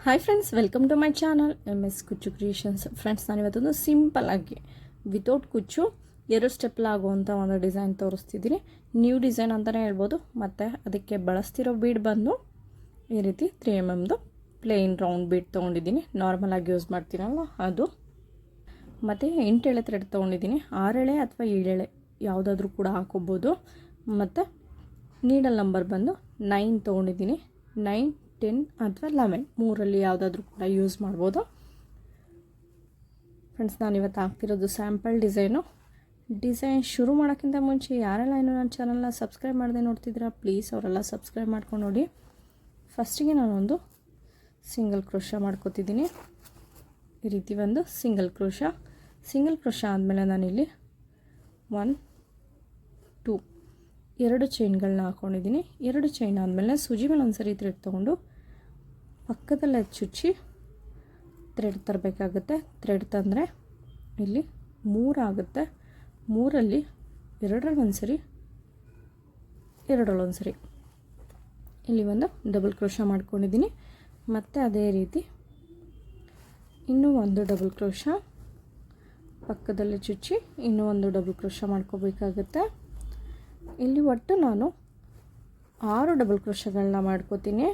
Hi friends, welcome to my channel MS Kuchchu creations. Friends, ನಾನಿವತ್ತೊಂದು ಸಿಂಪಲ್ಲಾಗಿ without ಕುಚ್ಚು 2 ಸ್ಟೆಪ್ಲಾಗುವಂಥ ಒಂದು ಡಿಸೈನ್ ತೋರಿಸ್ತಿದ್ದೀನಿ. ನ್ಯೂ ಡಿಸೈನ್ ಅಂತಲೇ ಹೇಳ್ಬೋದು. ಮತ್ತು ಅದಕ್ಕೆ ಬಳಸ್ತಿರೋ ಬೀಡ್ ಬಂದು ಈ ರೀತಿ 3mm ಪ್ಲೇನ್ ರೌಂಡ್ ಬೀಡ್ ತೊಗೊಂಡಿದ್ದೀನಿ. ನಾರ್ಮಲಾಗಿ ಯೂಸ್ ಮಾಡ್ತೀನಲ್ಲ ಅದು. ಮತ್ತು 8 ಎಳೆ ಥ್ರೆಡ್ ತೊಗೊಂಡಿದ್ದೀನಿ. 6 ಎಳೆ ಅಥವಾ 7 ಎಳೆ ಯಾವುದಾದ್ರೂ ಕೂಡ ಹಾಕೋಬೋದು. ಮತ್ತು ನೀಡಲ್ ನಂಬರ್ ಬಂದು 9 ತೊಗೊಂಡಿದ್ದೀನಿ. 9, 10 ಅಥವಾ 11 ಮೂರಲ್ಲಿ ಯಾವುದಾದ್ರೂ ಕೂಡ ಯೂಸ್ ಮಾಡ್ಬೋದು. ಫ್ರೆಂಡ್ಸ್, ನಾನಿವತ್ತು ಹಾಕ್ತಿರೋದು ಸ್ಯಾಂಪಲ್ ಡಿಸೈನ್ ಶುರು ಮಾಡೋಕ್ಕಿಂತ ಮುಂಚೆ ಯಾರೆಲ್ಲ ಇನ್ನೂ ನನ್ನ ಚಾನಲ್ನ ಸಬ್ಸ್ಕ್ರೈಬ್ ಮಾಡದೆ ನೋಡ್ತಿದ್ದೀರಾ, ಪ್ಲೀಸ್ ಅವರೆಲ್ಲ ಸಬ್ಸ್ಕ್ರೈಬ್ ಮಾಡ್ಕೊಂಡು ನೋಡಿ. ಫಸ್ಟಿಗೆ ನಾನೊಂದು ಸಿಂಗಲ್ ಕ್ರೋಶ ಮಾಡ್ಕೋತಿದ್ದೀನಿ. ಈ ರೀತಿ ಒಂದು ಸಿಂಗಲ್ ಕ್ರೋಶ ಆದಮೇಲೆ ನಾನಿಲ್ಲಿ 1, 2 2 ಚೈನ್ಗಳನ್ನ ಹಾಕ್ಕೊಂಡಿದ್ದೀನಿ. 2 ಚೈನ್ ಆದಮೇಲೆ ಸೂಜಿ ಮೇಲೆ ಒಂದು ಸರಿ ಥ್ರೆಡ್ ತೊಗೊಂಡು ಪಕ್ಕದಲ್ಲೇ ಚುಚ್ಚಿ ಥ್ರೆಡ್ ತರಬೇಕಾಗುತ್ತೆ. ಥ್ರೆಡ್ ತಂದರೆ ಇಲ್ಲಿ 3 ಆಗುತ್ತೆ. 3ರಲ್ಲಿ 2ರಲ್ಲಿ ಒಂದು ಸರಿ, 2ರಲ್ಲಿ ಒಂದು ಸರಿ ಇಲ್ಲಿ ಒಂದು ಡಬಲ್ ಕ್ರೋಶ ಮಾಡ್ಕೊಂಡಿದ್ದೀನಿ. ಮತ್ತು ಅದೇ ರೀತಿ ಇನ್ನೂ ಒಂದು ಡಬಲ್ ಕ್ರೋಶ ಪಕ್ಕದಲ್ಲೇ ಚುಚ್ಚಿ ಇನ್ನೂ ಒಂದು ಡಬಲ್ ಕ್ರೋಶ ಮಾಡ್ಕೋಬೇಕಾಗುತ್ತೆ. ಇಲ್ಲಿ ಒಟ್ಟು ನಾನು 6 ಡಬಲ್ ಕ್ರೋಶಗಳನ್ನ ಮಾಡ್ಕೋತೀನಿ.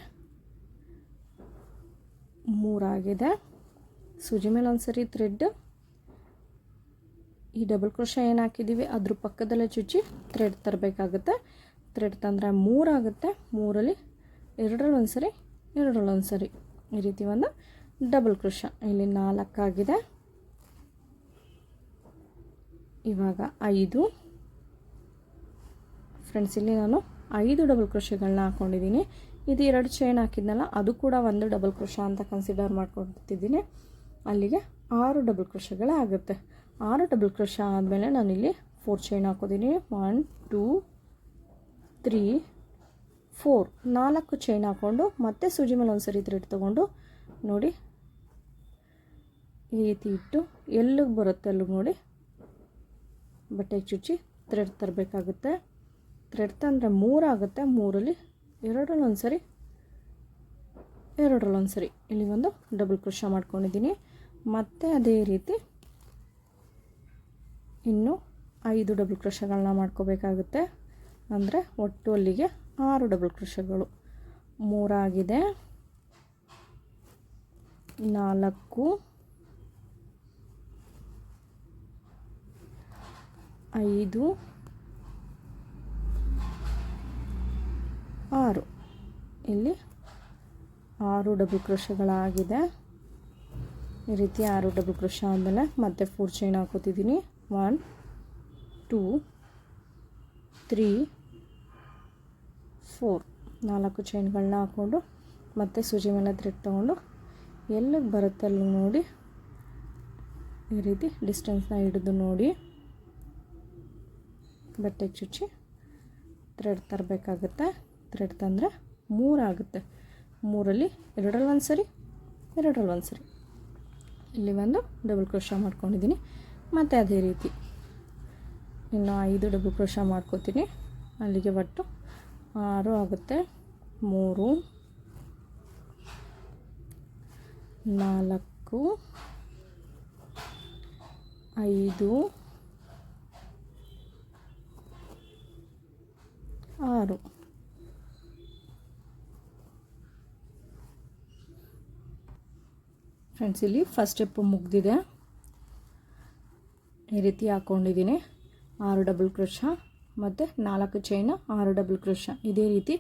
3 ಆಗಿದೆ. ಸೂಜಿ ಮೇಲೆ ಒಂದು ಸರಿ ಥ್ರೆಡ್, ಈ ಡಬಲ್ ಕ್ರೋಶ ಏನು ಹಾಕಿದ್ದೀವಿ ಅದ್ರ ಪಕ್ಕದಲ್ಲೇ ಚುಚ್ಚಿ ಥ್ರೆಡ್ ತರಬೇಕಾಗುತ್ತೆ. ಥ್ರೆಡ್ ತಂದರೆ 3 ಆಗುತ್ತೆ. 3ರಲ್ಲಿ 2ರಲ್ಲಿ ಒಂದು ಸರಿ, 2ರಲ್ಲಿ ಒಂದು ಸರಿ ಈ ರೀತಿ ಒಂದು ಡಬಲ್ ಕ್ರೋಶ. ಇಲ್ಲಿ 4 ಆಗಿದೆ. ಇವಾಗ 5. ಫ್ರೆಂಡ್ಸ್, ಇಲ್ಲಿ ನಾನು 5 ಡಬಲ್ ಕ್ರೋಶಗಳನ್ನ ಹಾಕ್ಕೊಂಡಿದ್ದೀನಿ. ಇದು 2 ಚೈನ್ ಹಾಕಿದ್ನಲ್ಲ ಅದು ಕೂಡ ಒಂದು ಡಬಲ್ ಕ್ರೋಶ ಅಂತ ಕನ್ಸಿಡರ್ ಮಾಡ್ಕೊತಿದ್ದೀನಿ. ಅಲ್ಲಿಗೆ 6 ಡಬಲ್ ಕ್ರೋಶಗಳೇ ಆಗುತ್ತೆ. 6 ಡಬಲ್ ಕ್ರೋಶ ಆದಮೇಲೆ ನಾನಿಲ್ಲಿ 4 ಚೈನ್ ಹಾಕೋತೀನಿ. 1, 2, 3, 4 4 ಚೈನ್ ಹಾಕ್ಕೊಂಡು ಮತ್ತೆ ಸೂಜಿ ಮೇಲೆ ಒಂದು ಸರಿ ಥ್ರೆಡ್ ತೊಗೊಂಡು ನೋಡಿ ಈ ರೀತಿ ಇಟ್ಟು ಎಲ್ಲಿಗೆ ಬರುತ್ತೆ ಅಲ್ಲಿಗೆ ನೋಡಿ ಬಟ್ಟೆಗೆ ಚುಚ್ಚಿ ಥ್ರೆಡ್ ತರಬೇಕಾಗುತ್ತೆ. ಥ್ರೆಡ್ ತಂದರೆ 3 ಆಗುತ್ತೆ. 3ರಲ್ಲಿ 2ರಲ್ಲಿ ಒಂದು ಸರಿ, 2ರಲ್ಲಿ ಒಂದು ಸರಿ ಇಲ್ಲಿ ಒಂದು ಡಬಲ್ ಕ್ರೋಶ ಮಾಡ್ಕೊಂಡಿದ್ದೀನಿ. ಮತ್ತು ಅದೇ ರೀತಿ ಇನ್ನೂ 5 ಡಬಲ್ ಕ್ರೋಶಗಳನ್ನ ಮಾಡ್ಕೋಬೇಕಾಗುತ್ತೆ. ಅಂದರೆ ಒಟ್ಟು ಅಲ್ಲಿಗೆ 6 ಡಬಲ್ ಕ್ರೋಶಗಳು. 3 ಆಗಿದೆ. 4, 5, 6 ಇಲ್ಲಿ 6 ಡಬಲ್ ಕ್ರೋಶಗಳಾಗಿದೆ. ಈ ರೀತಿ 6 ಡಬಲ್ ಕ್ರೋಶ ಆದಮೇಲೆ ಮತ್ತೆ 4 ಚೈನ್ ಹಾಕೋತಿದ್ದೀನಿ. 1, 2, 3, 4 4 ಚೈನ್ಗಳನ್ನ ಹಾಕ್ಕೊಂಡು ಮತ್ತೆ ಸೂಜಿ ಮೇಲೆ ಥ್ರೆಡ್ ತೊಗೊಂಡು ಎಲ್ಲಿಗೆ ಬರುತ್ತೆ ಅಲ್ಲಿ ನೋಡಿ ಈ ರೀತಿ ಡಿಸ್ಟೆನ್ಸ್ನ ಹಿಡಿದು ನೋಡಿ ಬಟ್ಟೆಗೆ ಚುಚ್ಚಿ ಥ್ರೆಡ್ ತರಬೇಕಾಗುತ್ತೆ. ಥ್ರೆಡ್ ತಂದರೆ 3 ಆಗುತ್ತೆ. 3ರಲ್ಲಿ 2ರಲ್ಲಿ ಒಂದು ಸರಿ, 2ರಲ್ಲಿ ಒಂದು ಸರಿ ಇಲ್ಲಿ ಒಂದು ಡಬಲ್ ಕ್ರೋಶ ಮಾಡ್ಕೊಂಡಿದ್ದೀನಿ. ಮತ್ತು ಅದೇ ರೀತಿ ಇನ್ನು 5 ಡಬಲ್ ಕ್ರೋಶ ಮಾಡ್ಕೋತೀನಿ. ಅಲ್ಲಿಗೆ ಒಟ್ಟು 6 ಆಗುತ್ತೆ. 3, 4, 5, 6 ಫ್ರೆಂಡ್ಸ್, ಇಲ್ಲಿ ಫಸ್ಟ್ ಸ್ಟೆಪ್ಪು ಮುಗಿದಿದೆ. ಈ ರೀತಿ ಹಾಕ್ಕೊಂಡಿದ್ದೀನಿ. 6 ಡಬಲ್ ಕ್ರೋಶ ಮತ್ತು 4 ಚೈನ, 6 ಡಬಲ್ ಕ್ರೋಶ ಇದೇ ರೀತಿ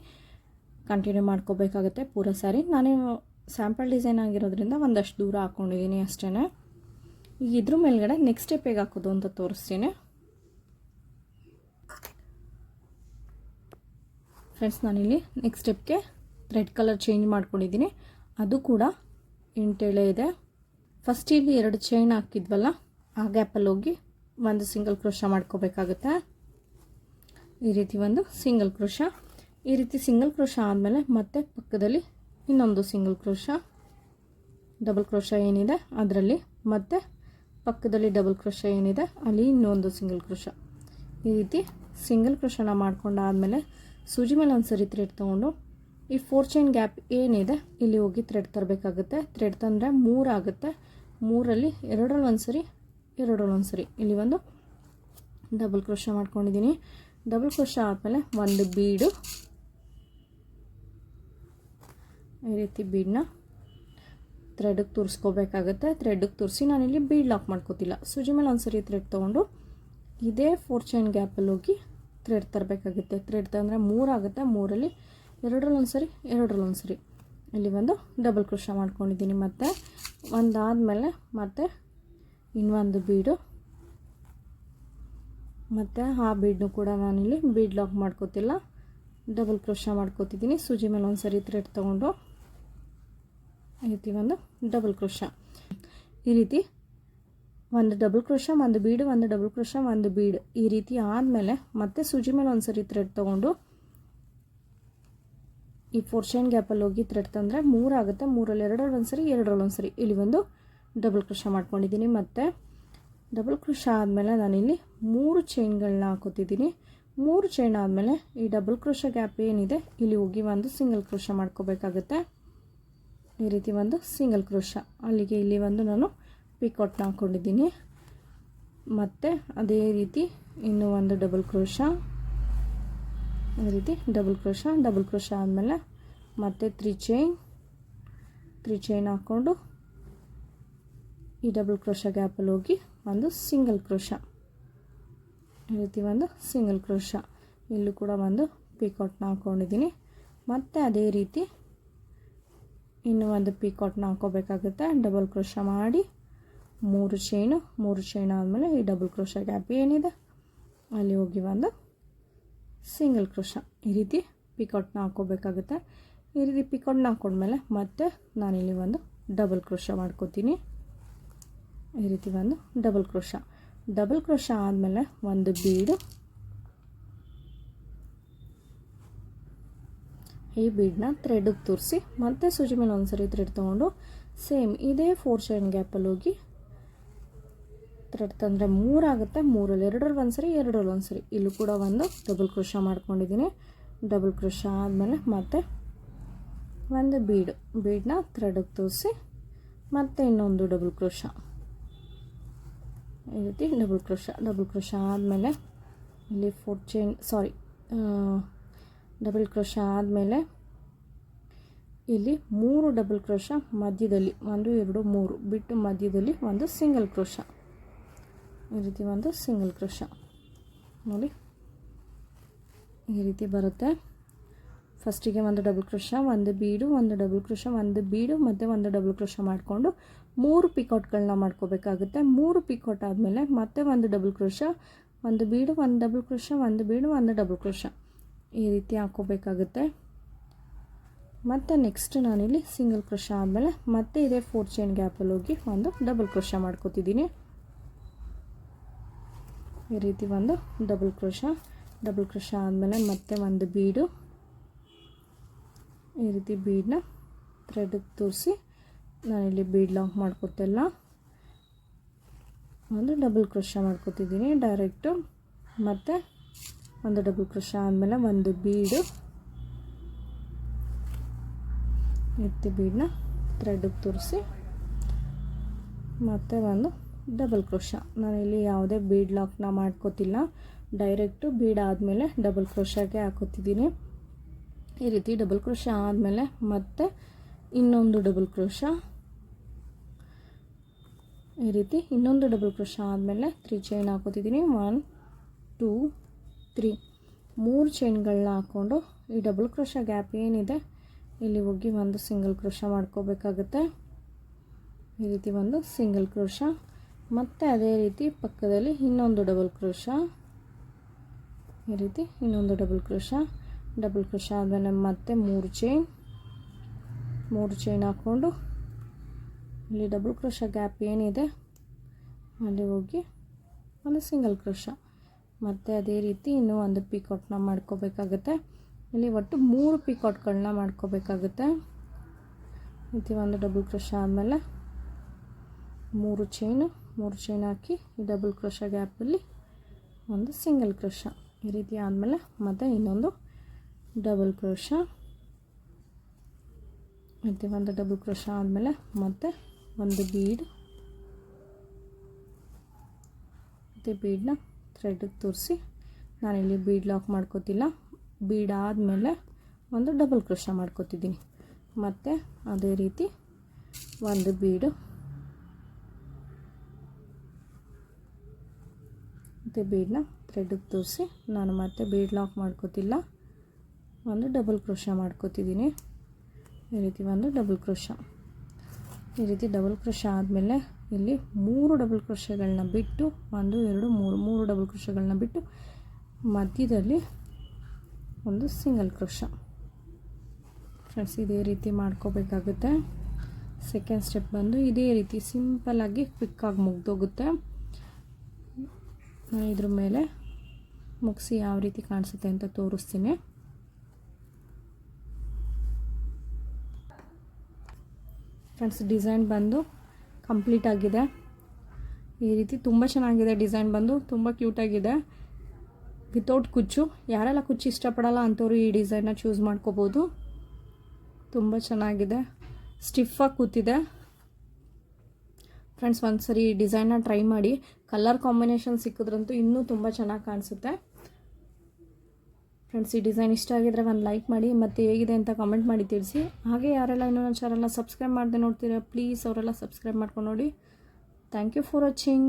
ಕಂಟಿನ್ಯೂ ಮಾಡ್ಕೋಬೇಕಾಗುತ್ತೆ ಪೂರ ಸ್ಯಾರಿ. ನಾನು ಸ್ಯಾಂಪಲ್ ಡಿಸೈನ್ ಆಗಿರೋದ್ರಿಂದ ಒಂದಷ್ಟು ದೂರ ಹಾಕ್ಕೊಂಡಿದ್ದೀನಿ ಅಷ್ಟೇ. ಈಗ ಇದ್ರ ಮೇಲ್ಗಡೆ ನೆಕ್ಸ್ಟ್ ಸ್ಟೆಪ್ ಹೇಗೆ ಹಾಕೋದು ಅಂತ ತೋರಿಸ್ತೀನಿ. ಫ್ರೆಂಡ್ಸ್, ನಾನಿಲ್ಲಿ ನೆಕ್ಸ್ಟ್ ಸ್ಟೆಪ್ಗೆ ರೆಡ್ ಕಲರ್ ಚೇಂಜ್ ಮಾಡ್ಕೊಂಡಿದ್ದೀನಿ. ಅದು ಕೂಡ 8 ಎಳೆ ಇದೆ. ಫಸ್ಟ್ ಇಲ್ಲಿ 2 ಚೈನ್ ಹಾಕಿದ್ವಲ್ಲ ಆ ಗ್ಯಾಪಲ್ಲಿ ಹೋಗಿ ಒಂದು ಸಿಂಗಲ್ ಕ್ರೋಶ ಮಾಡ್ಕೋಬೇಕಾಗುತ್ತೆ. ಈ ರೀತಿ ಒಂದು ಸಿಂಗಲ್ ಕ್ರೋಶ. ಈ ರೀತಿ ಸಿಂಗಲ್ ಕ್ರೋಶ ಆದಮೇಲೆ ಮತ್ತೆ ಪಕ್ಕದಲ್ಲಿ ಇನ್ನೊಂದು ಸಿಂಗಲ್ ಕ್ರೋಶ, ಡಬಲ್ ಕ್ರೋಶ ಏನಿದೆ ಅದರಲ್ಲಿ ಮತ್ತೆ ಪಕ್ಕದಲ್ಲಿ ಡಬಲ್ ಕ್ರೋಶ ಏನಿದೆ ಅಲ್ಲಿ ಇನ್ನೊಂದು ಸಿಂಗಲ್ ಕ್ರೋಶ. ಈ ರೀತಿ ಸಿಂಗಲ್ ಕ್ರೋಶನ ಮಾಡ್ಕೊಂಡಾದಮೇಲೆ ಸೂಜಿ ಮೇಲೆ ಒಂದು ಸರಿ ಥ್ರೆಡ್ ತೊಗೊಂಡು ಈ 4 ಚೈನ್ ಗ್ಯಾಪ್ ಏನಿದೆ ಇಲ್ಲಿ ಹೋಗಿ ಥ್ರೆಡ್ ತರಬೇಕಾಗುತ್ತೆ. ಥ್ರೆಡ್ ತಂದರೆ 3 ಆಗುತ್ತೆ. 3ರಲ್ಲಿ 2ರಲ್ಲಿ ಒಂದು ಸರಿ, 2ರಲ್ಲಿ ಒಂದು ಸರಿ ಇಲ್ಲಿ ಒಂದು ಡಬಲ್ ಕ್ರೋಶಾ ಮಾಡ್ಕೊಂಡಿದ್ದೀನಿ. ಡಬಲ್ ಕ್ರೋಶಾ ಆದಮೇಲೆ ಒಂದು ಬೀಡು, ಈ ರೀತಿ ಬೀಡನ್ನ ಥ್ರೆಡ್ಗೆ ತುರಿಸ್ಕೋಬೇಕಾಗುತ್ತೆ. ಥ್ರೆಡ್ಗೆ ತುರಿಸಿ ನಾನಿಲ್ಲಿ ಬೀಡ್ ಲಾಕ್ ಮಾಡ್ಕೋತಿಲ್ಲ. ಸೂಜಿ ಮೇಲೆ ಒಂದು ಸರಿ ಥ್ರೆಡ್ ತೊಗೊಂಡು ಇದೇ 4 ಚೈನ್ ಗ್ಯಾಪಲ್ಲಿ ಹೋಗಿ ಥ್ರೆಡ್ ತರಬೇಕಾಗುತ್ತೆ. ಥ್ರೆಡ್ ತಂದರೆ 3 ಆಗುತ್ತೆ. 3ರಲ್ಲಿ 2ರಲ್ಲಿ ಒಂದು ಸರಿ, 2ರಲ್ಲಿ ಒಂದು ಸರಿ ಇಲ್ಲಿ ಒಂದು ಡಬಲ್ ಕ್ರೋಶಾ ಮಾಡ್ಕೊಂಡಿದ್ದೀನಿ. ಮತ್ತು ಒಂದಾದಮೇಲೆ ಮತ್ತೆ ಇನ್ನೊಂದು ಬೀಡು, ಮತ್ತು ಆ ಬೀಡನ್ನು ಕೂಡ ನಾನಿಲ್ಲಿ ಬೀಡ್ ಲಾಕ್ ಮಾಡ್ಕೋತಿಲ್ಲ, ಡಬಲ್ ಕ್ರೋಶಾ ಮಾಡ್ಕೋತಿದ್ದೀನಿ. ಸೂಜಿ ಮೇಲೆ ಒಂದು ಸರಿ ಥ್ರೆಡ್ ತೊಗೊಂಡು ಈ ರೀತಿ ಒಂದು ಡಬಲ್ ಕ್ರೋಶಾ, ಈ ರೀತಿ ಒಂದು ಡಬಲ್ ಕ್ರೋಶಾ, ಒಂದು ಬೀಡು, ಒಂದು ಡಬಲ್ ಕ್ರೋಶಾ, ಒಂದು ಬೀಡು, ಈ ರೀತಿ ಆದಮೇಲೆ ಮತ್ತೆ ಸೂಜಿ ಮೇಲೆ ಒಂದು ಸರಿ ಥ್ರೆಡ್ ತೊಗೊಂಡು ಈ 4 ಚೈನ್ ಗ್ಯಾಪಲ್ಲಿ ಹೋಗಿ ಥ್ರೆಡ್ ತಂದರೆ 3 ಆಗುತ್ತೆ. 3ರಲ್ಲಿ 2ರಲ್ಲಿ ಒಂದು ಸರಿ, 2ರಲ್ಲಿ ಒಂದು ಸರಿ ಇಲ್ಲಿ ಒಂದು ಡಬಲ್ ಕ್ರೋಶಾ ಮಾಡ್ಕೊಂಡಿದ್ದೀನಿ. ಮತ್ತು ಡಬಲ್ ಕ್ರೋಶಾ ಆದಮೇಲೆ ನಾನಿಲ್ಲಿ 3 ಚೈನ್ಗಳನ್ನ ಹಾಕೋತಿದ್ದೀನಿ. 3 ಚೈನ್ ಆದಮೇಲೆ ಈ ಡಬಲ್ ಕ್ರೋಶಾ ಗ್ಯಾಪ್ ಏನಿದೆ ಇಲ್ಲಿ ಹೋಗಿ ಒಂದು ಸಿಂಗಲ್ ಕ್ರೋಶಾ ಮಾಡ್ಕೋಬೇಕಾಗುತ್ತೆ. ಈ ರೀತಿ ಒಂದು ಸಿಂಗಲ್ ಕ್ರೋಶಾ, ಅಲ್ಲಿಗೆ ಇಲ್ಲಿ ಒಂದು ನಾನು ಪಿಕಾಟ್ನ ಹಾಕ್ಕೊಂಡಿದ್ದೀನಿ. ಮತ್ತು ಅದೇ ರೀತಿ ಇನ್ನೂ ಒಂದು ಡಬಲ್ ಕ್ರೋಶಾ, ಈ ರೀತಿ ಡಬಲ್ ಕ್ರೋಶಾ ಆದಮೇಲೆ ಮತ್ತೆ 3 ಚೈನ್ ಹಾಕ್ಕೊಂಡು ಈ ಡಬಲ್ ಕ್ರೋಶಾ ಗ್ಯಾಪಲ್ಲಿ ಹೋಗಿ ಒಂದು ಸಿಂಗಲ್ ಕ್ರೋಶಾ, ಈ ರೀತಿ ಒಂದು ಸಿಂಗಲ್ ಕ್ರೋಶಾ, ಇಲ್ಲೂ ಕೂಡ ಒಂದು ಪಿಕಾಟ್ನ ಹಾಕ್ಕೊಂಡಿದ್ದೀನಿ. ಮತ್ತು ಅದೇ ರೀತಿ ಇನ್ನೂ ಒಂದು ಪಿಕಾಟ್ನ ಹಾಕೋಬೇಕಾಗುತ್ತೆ. ಡಬಲ್ ಕ್ರೋಶಾ ಮಾಡಿ 3 ಚೈನ್ ಆದಮೇಲೆ ಈ ಡಬಲ್ ಕ್ರೋಶಾ ಗ್ಯಾಪ್ ಏನಿದೆ ಅಲ್ಲಿ ಹೋಗಿ ಒಂದು ಸಿಂಗಲ್ ಕ್ರೋಶಾ, ಈ ರೀತಿ ಪಿಕಾಟ್ನ ಹಾಕೋಬೇಕಾಗುತ್ತೆ. ಈ ರೀತಿ ಪಿಕಾಟ್ನ ಹಾಕೊಂಡ್ಮೇಲೆ ಮತ್ತೆ ನಾನಿಲ್ಲಿ ಒಂದು ಡಬಲ್ ಕ್ರೋಶಾ ಮಾಡ್ಕೋತೀನಿ. ಈ ರೀತಿ ಒಂದು ಡಬಲ್ ಕ್ರೋಶಾ ಆದಮೇಲೆ ಒಂದು ಬೀಡು, ಈ ಬೀಡನ್ನ ಥ್ರೆಡ್ಗೆ ತುರಿಸಿ ಮತ್ತೆ ಸೂಜಿ ಮೇಲೆ ಒಂದು ಸರಿ ಥ್ರೆಡ್ ತೊಗೊಂಡು ಸೇಮ್ ಇದೇ 4 ಚೈನ್ ಗ್ಯಾಪಲ್ಲಿ ಹೋಗಿ ಥ್ರೆಡ್ ತಂದರೆ 3 ಆಗುತ್ತೆ. 3ರಲ್ಲಿ 2ರಲ್ಲಿ ಒಂದು ಸರಿ, 2ರಲ್ಲಿ ಒಂದು ಸರಿ ಇಲ್ಲೂ ಕೂಡ ಒಂದು ಡಬಲ್ ಕ್ರೋಶಾ ಮಾಡ್ಕೊಂಡಿದ್ದೀನಿ. ಡಬಲ್ ಕ್ರೋಶಾ ಆದಮೇಲೆ ಮತ್ತೆ ಒಂದು ಬೀಡನ್ನ ಥ್ರೆಡ್ಗೆ ತೋರಿಸಿ ಮತ್ತೆ ಇನ್ನೊಂದು ಡಬಲ್ ಕ್ರೋಶಾ, ಈ ರೀತಿ ಡಬಲ್ ಕ್ರೋಶಾ ಆದಮೇಲೆ ಇಲ್ಲಿ 4 ಚೈನ್ ಡಬಲ್ ಕ್ರೋಶಾ ಆದಮೇಲೆ ಇಲ್ಲಿ 3 ಡಬಲ್ ಕ್ರೋಶಾ ಮಧ್ಯದಲ್ಲಿ 1 2 3 ಬಿಟ್ಟು ಮಧ್ಯದಲ್ಲಿ ಒಂದು ಸಿಂಗಲ್ ಕ್ರೋಶಾ, ಈ ರೀತಿ ಒಂದು ಸಿಂಗಲ್ ಕ್ರೋಶಾ ನೋಡಿ ಈ ರೀತಿ ಬರುತ್ತೆ. ಫಸ್ಟಿಗೆ ಒಂದು ಡಬಲ್ ಕ್ರೋಶಾ, ಒಂದು ಬೀಡು, ಒಂದು ಡಬಲ್ ಕ್ರೋಶಾ, ಒಂದು ಬೀಡು ಮತ್ತು ಒಂದು ಡಬಲ್ ಕ್ರೋಶಾ ಮಾಡಿಕೊಂಡು 3 ಪಿಕಾಟ್ಗಳನ್ನ ಮಾಡ್ಕೋಬೇಕಾಗುತ್ತೆ. 3 ಪಿಕಾಟ್ ಆದಮೇಲೆ ಮತ್ತೆ ಒಂದು ಡಬಲ್ ಕ್ರೋಶಾ, ಒಂದು ಬೀಡು, ಒಂದು ಡಬಲ್ ಕ್ರೋಶಾ, ಒಂದು ಬೀಡು, ಒಂದು ಡಬಲ್ ಕ್ರೋಶಾ, ಈ ರೀತಿ ಹಾಕೋಬೇಕಾಗುತ್ತೆ. ಮತ್ತು ನೆಕ್ಸ್ಟ್ ನಾನಿಲ್ಲಿ ಸಿಂಗಲ್ ಕ್ರೋಶಾ ಆದಮೇಲೆ ಮತ್ತೆ ಇದೇ 4 ಚೈನ್ ಗ್ಯಾಪಲ್ಲಿ ಹೋಗಿ ಒಂದು ಡಬಲ್ ಕ್ರೋಶಾ ಮಾಡ್ಕೋತಿದ್ದೀನಿ. ಈ ರೀತಿ ಒಂದು ಡಬಲ್ ಕ್ರೋಶಾ ಆದಮೇಲೆ ಮತ್ತೆ ಒಂದು ಬೀಡು, ಈ ರೀತಿ ಬೀಡನ್ನ ಥ್ರೆಡ್ಗೆ ತೋರಿಸಿ ನಾನಿಲ್ಲಿ ಬೀಡ್ ಲಾಕ್ ಮಾಡ್ಕೊತಿಲ್ಲ, ಒಂದು ಡಬಲ್ ಕ್ರೋಶಾ ಮಾಡ್ಕೋತಿದ್ದೀನಿ ಡೈರೆಕ್ಟು. ಮತ್ತು ಒಂದು ಡಬಲ್ ಕ್ರೋಶಾ ಆದಮೇಲೆ ಒಂದು ಬೀಡು, ಎತ್ತಿ ಬೀಡನ್ನ ಥ್ರೆಡ್ಗೆ ತೋರಿಸಿ ಮತ್ತು ಒಂದು ಡಬಲ್ ಕ್ರೋಶಾ. ನಾನಿಲ್ಲಿ ಯಾವುದೇ ಬೀಡ್ ಲಾಕ್ನ ಮಾಡ್ಕೋತಿಲ್ಲ, ಡೈರೆಕ್ಟು ಬೀಡ್ ಆದಮೇಲೆ ಡಬಲ್ ಕ್ರೋಶಾಗೆ ಹಾಕೋತಿದ್ದೀನಿ. ಈ ರೀತಿ ಡಬಲ್ ಕ್ರೋಶಾ ಆದಮೇಲೆ ಮತ್ತೆ ಇನ್ನೊಂದು ಡಬಲ್ ಕ್ರೋಶಾ, ಈ ರೀತಿ ಇನ್ನೊಂದು ಡಬಲ್ ಕ್ರೋಶಾ ಆದಮೇಲೆ 3 ಚೈನ್ ಹಾಕೋತಿದ್ದೀನಿ. 1 2 3 3 ಚೈನ್ಗಳನ್ನ ಹಾಕ್ಕೊಂಡು ಈ ಡಬಲ್ ಕ್ರೋಶಾ ಗ್ಯಾಪ್ ಏನಿದೆ ಇಲ್ಲಿ ಹೋಗಿ ಒಂದು ಸಿಂಗಲ್ ಕ್ರೋಶಾ ಮಾಡ್ಕೋಬೇಕಾಗುತ್ತೆ. ಈ ರೀತಿ ಒಂದು ಸಿಂಗಲ್ ಕ್ರೋಶಾ, ಮತ್ತು ಅದೇ ರೀತಿ ಪಕ್ಕದಲ್ಲಿ ಇನ್ನೊಂದು ಡಬಲ್ ಕ್ರೋಶಾ, ಈ ರೀತಿ ಇನ್ನೊಂದು ಡಬಲ್ ಕ್ರೋಶಾ ಆದಮೇಲೆ ಮತ್ತೆ 3 ಚೈನ್ ಹಾಕ್ಕೊಂಡು ಇಲ್ಲಿ ಡಬಲ್ ಕ್ರೋಶಾ ಗ್ಯಾಪ್ ಏನಿದೆ ಅಲ್ಲಿ ಹೋಗಿ ಒಂದು ಸಿಂಗಲ್ ಕ್ರೋಶಾ, ಮತ್ತು ಅದೇ ರೀತಿ ಇನ್ನೂ ಒಂದು ಪಿಕಾಟ್ನ ಮಾಡ್ಕೋಬೇಕಾಗುತ್ತೆ. ಇಲ್ಲಿ ಒಟ್ಟು 3 ಪಿಕಾಟ್ಗಳನ್ನ ಮಾಡ್ಕೋಬೇಕಾಗುತ್ತೆ. ಇದು ಒಂದು ಡಬಲ್ ಕ್ರೋಶಾ ಆದಮೇಲೆ 3 ಚೈನ್ ಹಾಕಿ ಈ ಡಬಲ್ ಕ್ರೋಶಾ ಗ್ಯಾಪಲ್ಲಿ ಒಂದು ಸಿಂಗಲ್ ಕ್ರೋಶಾ, ಈ ರೀತಿ ಆದಮೇಲೆ ಮತ್ತೆ ಇನ್ನೊಂದು ಡಬಲ್ ಕ್ರೋಶಾ, ಮತ್ತು ಒಂದು ಡಬಲ್ ಕ್ರೋಶ ಆದಮೇಲೆ ಮತ್ತೆ ಒಂದು ಬೀಡ್ ಮತ್ತು ಬೀಡನ್ನ ಥ್ರೆಡ್ಗೆ ತೋರಿಸಿ ನಾನಿಲ್ಲಿ ಬೀಡ್ ಲಾಕ್ ಮಾಡ್ಕೋತಿಲ್ಲ. ಬೀಡ್ ಆದಮೇಲೆ ಒಂದು ಡಬಲ್ ಕ್ರೋಶ ಮಾಡ್ಕೋತಿದ್ದೀನಿ. ಮತ್ತು ಅದೇ ರೀತಿ ಒಂದು ಬೀಡು ಮತ್ತು ಬೀಡನ್ನ ಥ್ರೆಡ್ಗೆ ತೋರಿಸಿ ನಾನು ಮತ್ತೆ ಬೀಡ್ ಲಾಕ್ ಮಾಡ್ಕೋತಿಲ್ಲ, ಒಂದು ಡಬಲ್ ಕ್ರೋಶ ಮಾಡ್ಕೋತಿದ್ದೀನಿ. ಈ ರೀತಿ ಒಂದು ಡಬಲ್ ಕ್ರೋಶ. ಈ ರೀತಿ ಡಬಲ್ ಕ್ರೋಶ ಆದಮೇಲೆ ಇಲ್ಲಿ 3 ಡಬಲ್ ಕ್ರೋಶಗಳನ್ನ ಬಿಟ್ಟು 1 2 3 ಡಬಲ್ ಕ್ರೋಶಗಳನ್ನ ಬಿಟ್ಟು ಮಧ್ಯದಲ್ಲಿ ಒಂದು ಸಿಂಗಲ್ ಕ್ರೋಶ. ಫ್ರೆಂಡ್ಸ್ ಇದೇ ರೀತಿ ಮಾಡ್ಕೋಬೇಕಾಗುತ್ತೆ. ಸೆಕೆಂಡ್ ಸ್ಟೆಪ್ ಬಂದು ಇದೇ ರೀತಿ ಸಿಂಪಲ್ಲಾಗಿ ಕ್ವಿಕ್ಕಾಗಿ ಮುಗ್ದೋಗುತ್ತೆ. ನಾನು ಇದ್ರ ಮೇಲೆ ಮುಗಿಸಿ ಯಾವ ರೀತಿ ಕಾಣಿಸುತ್ತೆ ಅಂತ ತೋರಿಸ್ತೀನಿ. ಫ್ರೆಂಡ್ಸ್ ಡಿಸೈನ್ ಬಂದು ಕಂಪ್ಲೀಟ್ ಆಗಿದೆ. ಈ ರೀತಿ ತುಂಬ ಚೆನ್ನಾಗಿದೆ. ಡಿಸೈನ್ ಬಂದು ತುಂಬ ಕ್ಯೂಟಾಗಿದೆ. ವಿತೌಟ್ ಕುಚ್ಚು. ಯಾರೆಲ್ಲ ಕುಚ್ಚು ಇಷ್ಟಪಡಲ್ಲ ಅಂಥವ್ರು ಈ ಡಿಸೈನ್ನ ಚೂಸ್ ಮಾಡ್ಕೋಬೋದು. ತುಂಬ ಚೆನ್ನಾಗಿದೆ. ಸ್ಟಿಫಾಗಿ ಕೂತಿದೆ. ಫ್ರೆಂಡ್ಸ್ ಒಂದು ಸರಿ ಈ ಡಿಸೈನ್ನ ಟ್ರೈ ಮಾಡಿ. ಕಲರ್ ಕಾಂಬಿನೇಷನ್ ಸಿಕ್ಕಿದ್ರಂತೂ ಇನ್ನೂ ತುಂಬ ಚೆನ್ನಾಗಿ ಕಾಣಿಸುತ್ತೆ. ಫ್ರೆಂಡ್ಸ್ ಈ ಡಿಸೈನ್ ಇಷ್ಟ ಆಗಿದ್ರೆ ಒಂದು ಲೈಕ್ ಮಾಡಿ ಮತ್ತು ಹೇಗಿದೆ ಅಂತ ಕಮೆಂಟ್ ಮಾಡಿ ತಿಳಿಸಿ. ಹಾಗೆ ಯಾರೆಲ್ಲ ಇನ್ನೂ ನನ್ನ ಚಾನಲ್ನ ಸಬ್ಸ್ಕ್ರೈಬ್ ಮಾಡದೆ ನೋಡ್ತೀರಾ ಪ್ಲೀಸ್ ಅವರೆಲ್ಲ ಸಬ್ಸ್ಕ್ರೈಬ್ ಮಾಡ್ಕೊಂಡು ನೋಡಿ. Thank you for watching.